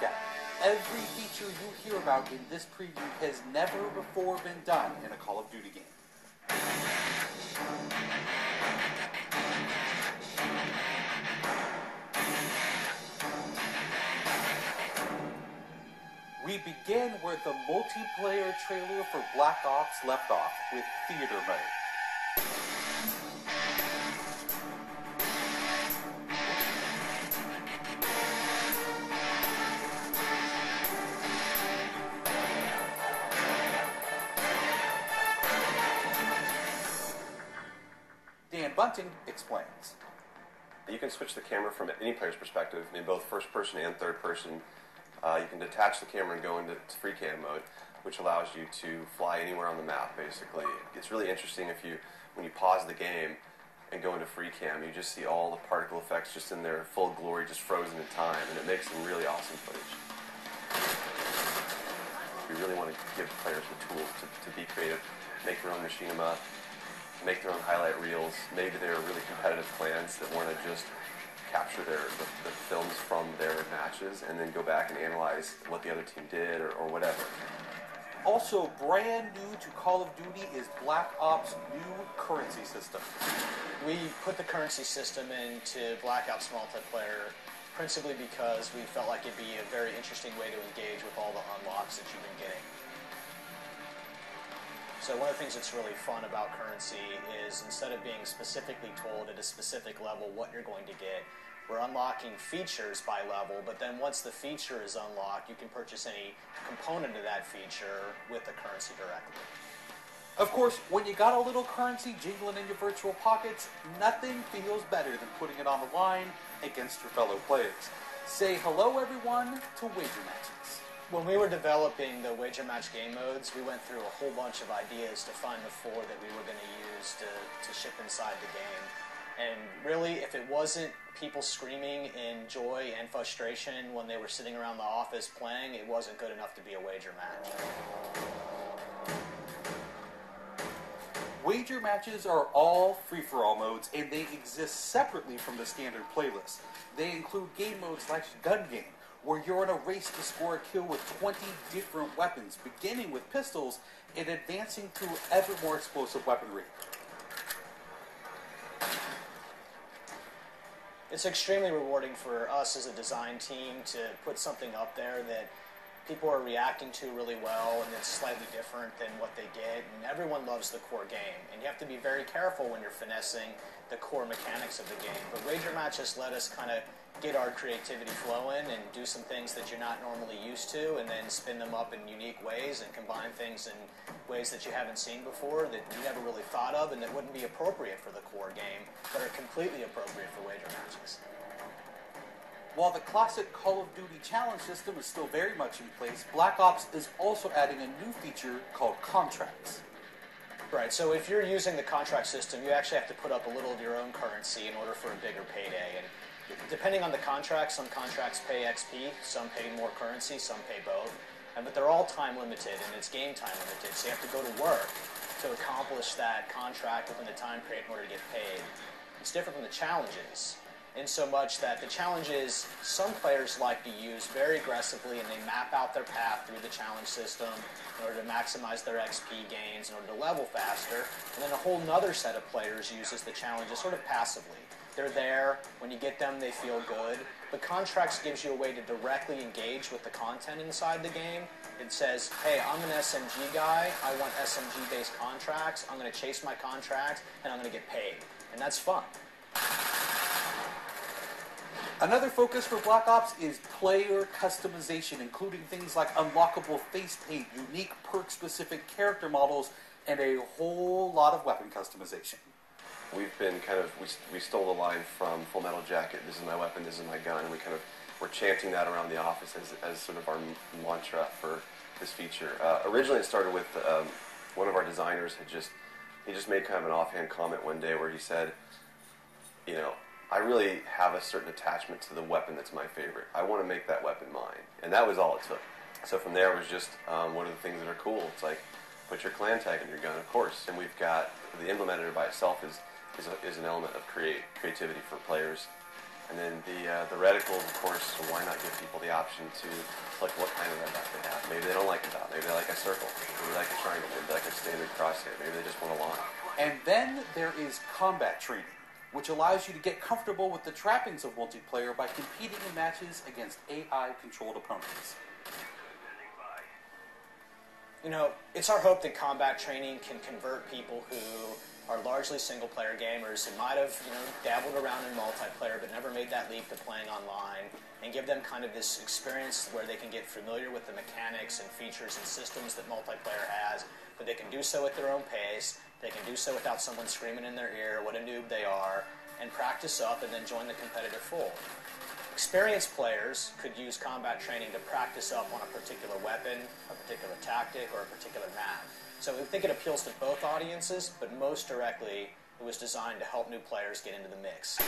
at. Every feature you hear about in this preview has never before been done in a Call of Duty game. We begin where the multiplayer trailer for Black Ops left off, with theater mode. Dan Bunting explains. You can switch the camera from any player's perspective in both first person and third person. You can detach the camera and go into free cam mode, which allows you to fly anywhere on the map, basically. It's really interesting when you pause the game and go into free cam, you just see all the particle effects just in their full glory, just frozen in time, and it makes some really awesome footage. We really want to give players the tools to be creative, make their own machinima, make their own highlight reels. Maybe they're really competitive clans that want to just capture the films from their matches and then go back and analyze what the other team did or whatever. Also, brand new to Call of Duty is Black Ops' new currency system. We put the currency system into Black Ops multiplayer principally because we felt like it'd be a very interesting way to engage with all the unlocks that you've been getting. So one of the things that's really fun about currency is instead of being specifically told at a specific level what you're going to get, we're unlocking features by level, but then once the feature is unlocked, you can purchase any component of that feature with the currency directly. Of course, when you got a little currency jingling in your virtual pockets, nothing feels better than putting it on the line against your fellow players. Say hello, everyone, to wager matches. When we were developing the wager match game modes, we went through a whole bunch of ideas to find the four that we were going to use to ship inside the game. And really, if it wasn't people screaming in joy and frustration when they were sitting around the office playing, it wasn't good enough to be a wager match. Wager matches are all free-for-all modes, and they exist separately from the standard playlist. They include game modes like Gun Game, where you're in a race to score a kill with 20 different weapons, beginning with pistols and advancing through ever more explosive weaponry. It's extremely rewarding for us as a design team to put something up there that people are reacting to really well and it's slightly different than what they get, and everyone loves the core game. And you have to be very careful when you're finessing the core mechanics of the game. But wager matches let us kind of get our creativity flowing and do some things that you're not normally used to, and then spin them up in unique ways and combine things in ways that you haven't seen before that you never really thought of and that wouldn't be appropriate for the core game, but are completely appropriate for wager matches. While the classic Call of Duty challenge system is still very much in place, Black Ops is also adding a new feature called contracts. Right, so if you're using the contract system, you actually have to put up a little of your own currency in order for a bigger payday. And depending on the contract, some contracts pay XP, some pay more currency, some pay both. But they're all time limited, and it's game time limited, so you have to go to work to accomplish that contract within the time period in order to get paid. It's different from the challenges, in so much that the challenges some players like to use very aggressively, and they map out their path through the challenge system in order to maximize their XP gains, in order to level faster. And then a whole nother set of players uses the challenges sort of passively. They're there, when you get them they feel good. But contracts gives you a way to directly engage with the content inside the game. It says, hey, I'm an SMG guy, I want SMG-based contracts, I'm going to chase my contract, and I'm going to get paid. And that's fun. Another focus for Black Ops is player customization, including things like unlockable face paint, unique perk-specific character models, and a whole lot of weapon customization. We've been we stole the line from Full Metal Jacket, this is my weapon, this is my gun, and we're chanting that around the office as sort of our mantra for this feature. Originally it started with one of our designers he just made kind of an offhand comment one day where he said, you know, I really have a certain attachment to the weapon that's my favorite. I want to make that weapon mine. And that was all it took. So from there it was just one of the things that are cool. It's like, put your clan tag in your gun, of course. And we've got, the implementer by itself is an element of creativity for players. And then the reticles, of course, so why not give people the option to select what kind of red dot they have. Maybe they don't like a dot, maybe they like a circle, maybe they like a triangle, maybe they like a standard crosshair, maybe they just want a line. And then there is combat training, which allows you to get comfortable with the trappings of multiplayer by competing in matches against AI-controlled opponents. You know, it's our hope that combat training can convert people who are largely single-player gamers who might have, dabbled around in multiplayer but never made that leap to playing online, and give them kind of this experience where they can get familiar with the mechanics and features and systems that multiplayer has, but they can do so at their own pace, they can do so without someone screaming in their ear what a noob they are, and practice up and then join the competitive fold. Experienced players could use combat training to practice up on a particular weapon, a particular tactic, or a particular map. So we think it appeals to both audiences, but most directly, it was designed to help new players get into the mix.